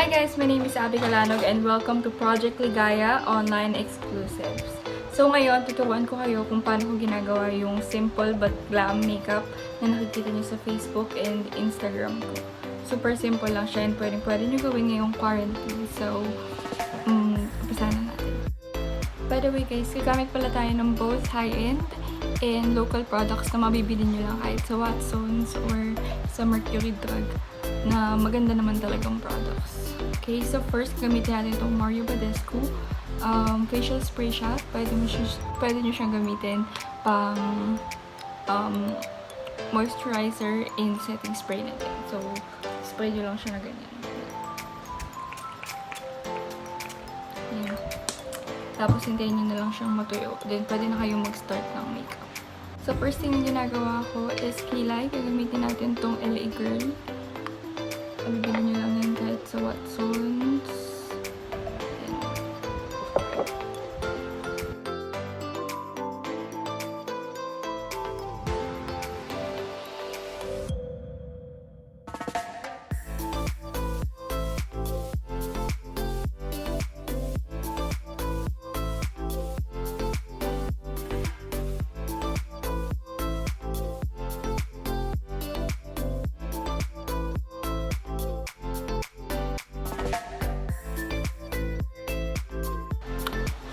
Hi guys, my name is Abby Calanog and welcome to Project Ligaya Online Exclusives. So ngayon, tuturuan ko kayo kung paano ko ginagawa yung simple but glam makeup na nakikita niyo sa Facebook and Instagram ko. Super simple lang siya and pwede niyo gawin ngayong quarantine. So, umpisa na natin. By the way guys, gagamit pala tayo ng both high-end and local products na mabibili niyo lang kahit sa Watsons or sa Mercury Drug na maganda naman talagang products. Okay, so first gamitin natin itong Mario Badescu facial spray siya. Pwede nyo siyang gamitin pang moisturizer and setting spray natin. So, spray nyo lang siya na ganyan. Ayan. Tapos, hintayin nyo na lang siyang matuyo. Then, pwede na kayong mag-start ng makeup. So, first thing na ginagawa ko is kilay. Gagamitin natin itong LA Girl. Pabibili nyo lang yan kahit sa Watsons.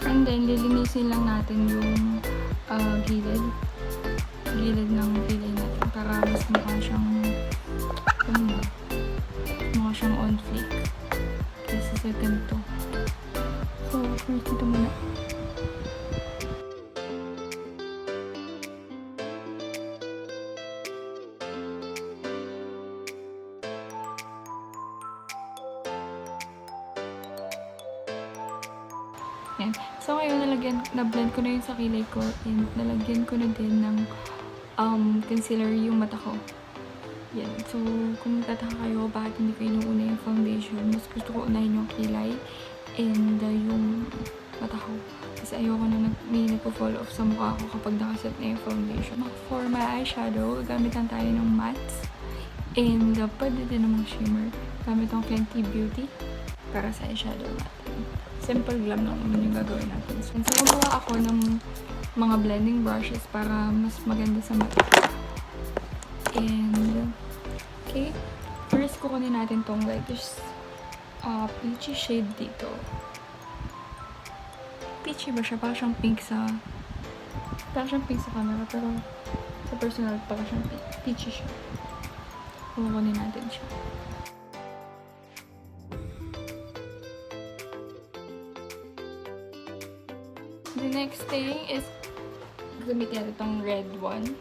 And then, lilinisin lang natin yung gilid ng kilay natin para mas mukha siyang on fleek kaysa sa ganito. So, first ito muna. Yan. So, ngayon, na-blend ko na yun sa kilay ko and nalagyan ko na din ng concealer yung mata ko. Yan. So, kung tataka kayo bakit hindi ko inuuna yung foundation, mas gusto ko unahin yung kilay and yung mata ko. Kasi ayoko na may nagpo-fall off sa mukha ko kapag nakaset na yung foundation. For my eyeshadow, gamit lang tayo ng mattes and pwede din namang shimmer. Gamit ang Fenty Beauty para sa eyeshadow natin. Simple glam lang naman yung gagawin natin. So, gumawa ako ng mga blending brushes para mas maganda sa mata. And, okay. First, kukunin natin tong like this peachy shade dito. Peachy ba siya? Parang siyang pink sa camera. Pero sa personal, parang siyang peachy siya. Kukunin natin siya. The next thing is gamitin natin itong red one.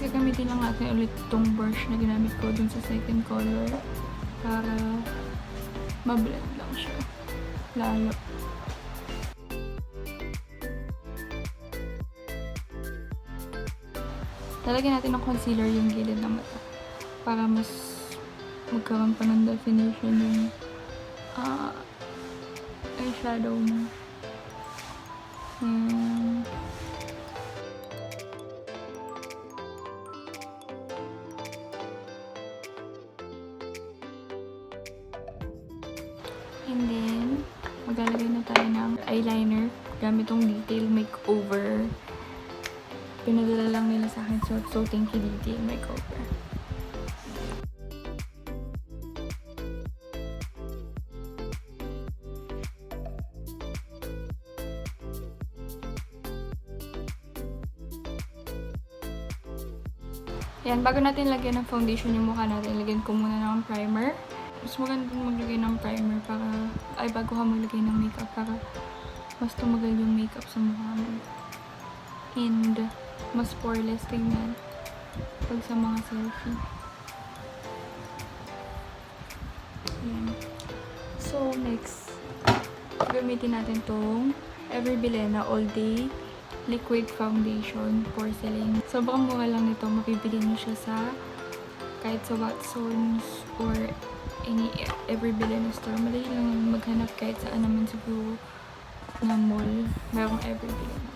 Gagamitin lang natin ulit itong brush na ginamit ko dun sa second color para ma-blend lang siya lalo. Lalagyan natin ng concealer yung gilid ng mata para mas magkaroon pa ng definition yung eyeshadow mo. And then, maglalagay na tayo ng eyeliner gamit tong Detail Makeover. Pinadala lang nila sa akin. So thank you Detail Makeover. Yan, bago natin lagyan ng foundation yung mukha natin, lagyan ko muna ng primer. Mas maganda maglagay ng primer bago ka maglagay ng makeup para mas tumagal yung makeup sa mukha mo. And mas poreless tingnan pag sa mga selfie. Ayan. So, next, gamitin natin tong Ever Bilena All Day Liquid Foundation Porcelain. Sobrang mura lang nito. Mapipili nyo siya sa kahit sa Watsons or any Ever Bilena store. Madali lang maghanap kahit saan naman siguro na mall. Merong Ever Bilena.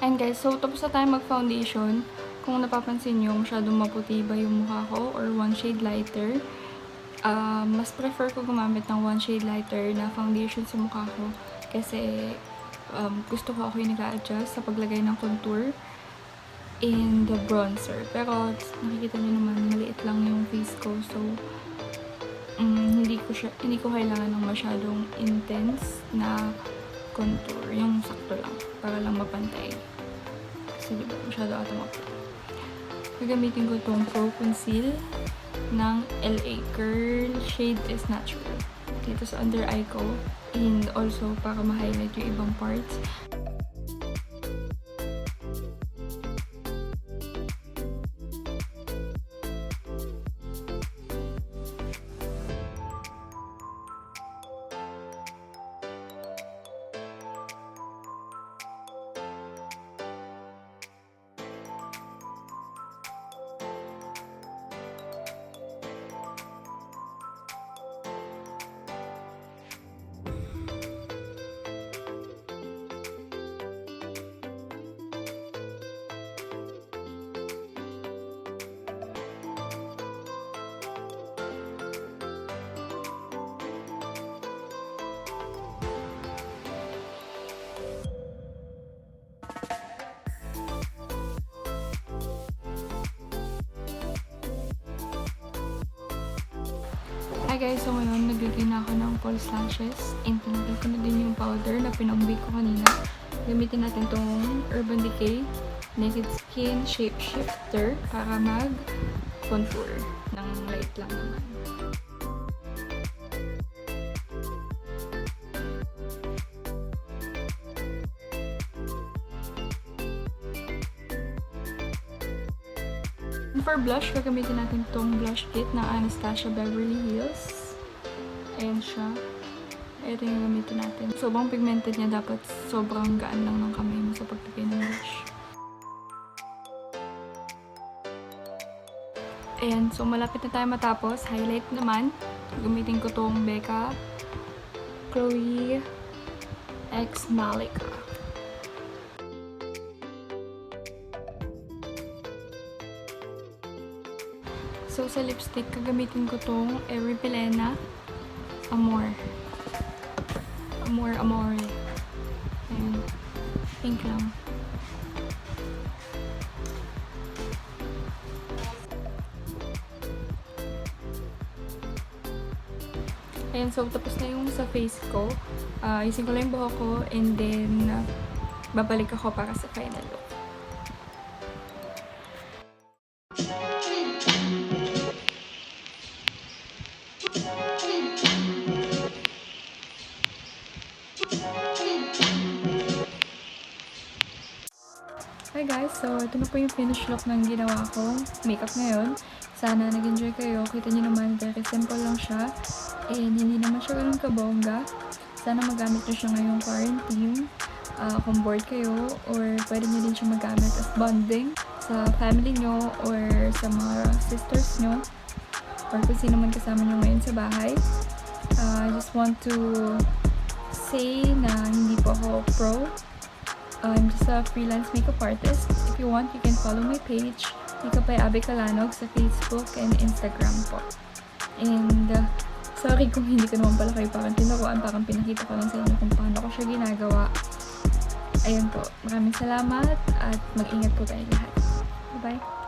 And guys, so tapos na tayo mag-foundation. Kung napapansin nyo, masyadong maputi ba yung mukha ko or one shade lighter. Mas prefer ko gumamit ng one shade lighter na foundation sa mukha ko. Kasi gusto ko ako yung nag-a-adjust sa paglagay ng contour and the bronzer. Pero nakikita nyo naman, maliit lang yung face ko. So, hindi ko kailangan ng masyadong intense na contour. Yung sakto lang. Para lang mapantay. Kasi diba, masyado ata maputi. Gagamitin ko itong Pro Conceal ng LA Curl. Shade is Natural. Dito sa under eye ko. And also, para ma-highlight yung ibang parts. Hi guys, so ngayon naglagay na ako ng false lashes and tinanggal ko na din yung powder na pinang-bake ko kanina. Gamitin natin tong Urban Decay Naked Skin Shape Shifter para mag-contour ng light lang naman. For blush, gagamitin natin itong blush kit ng Anastasia Beverly Hills. Ayan siya. Ito yung gagamitin natin. Sobrang pigmented niya, dapat sobrang gaan lang ng kamay mo sa pagtagay ng blush. Ayan, so malapit na tayo matapos. Highlight naman. Gamitin ko itong Becca Chloe X Malika. So, sa lipstick, gagamitin ko tong Ever Bilena Amore. Amore. Ayan. Pink lang. Ayan, so tapos na yung sa face ko. Isin ko lang yung buhok ko and then babalik ako para sa final look. Hi guys, so ito na po yung finished look ng ginawa ko makeup ngayon. Sana nag-enjoy kayo. Kita nyo naman, very simple lang siya. And hindi naman siya ganun kabongga. Sana magamit nyo siya ngayong quarantine. Kung bored kayo, or pwede nyo din siya magamit as bonding sa family nyo or sa mga sisters nyo. Or kung sino man kasama nyo ngayon sa bahay. I just want to say na hindi po ako pro. I'm just a freelance makeup artist. If you want, you can follow my page, Makeup by Calanog, sa Facebook and Instagram po. And sorry kung hindi ko naman pala kayo parang tinuruan, parang pinakita ko lang sa inyo kung paano ko siya ginagawa. Ayun po, maraming salamat at mag-ingat po tayo lahat. Bye-bye!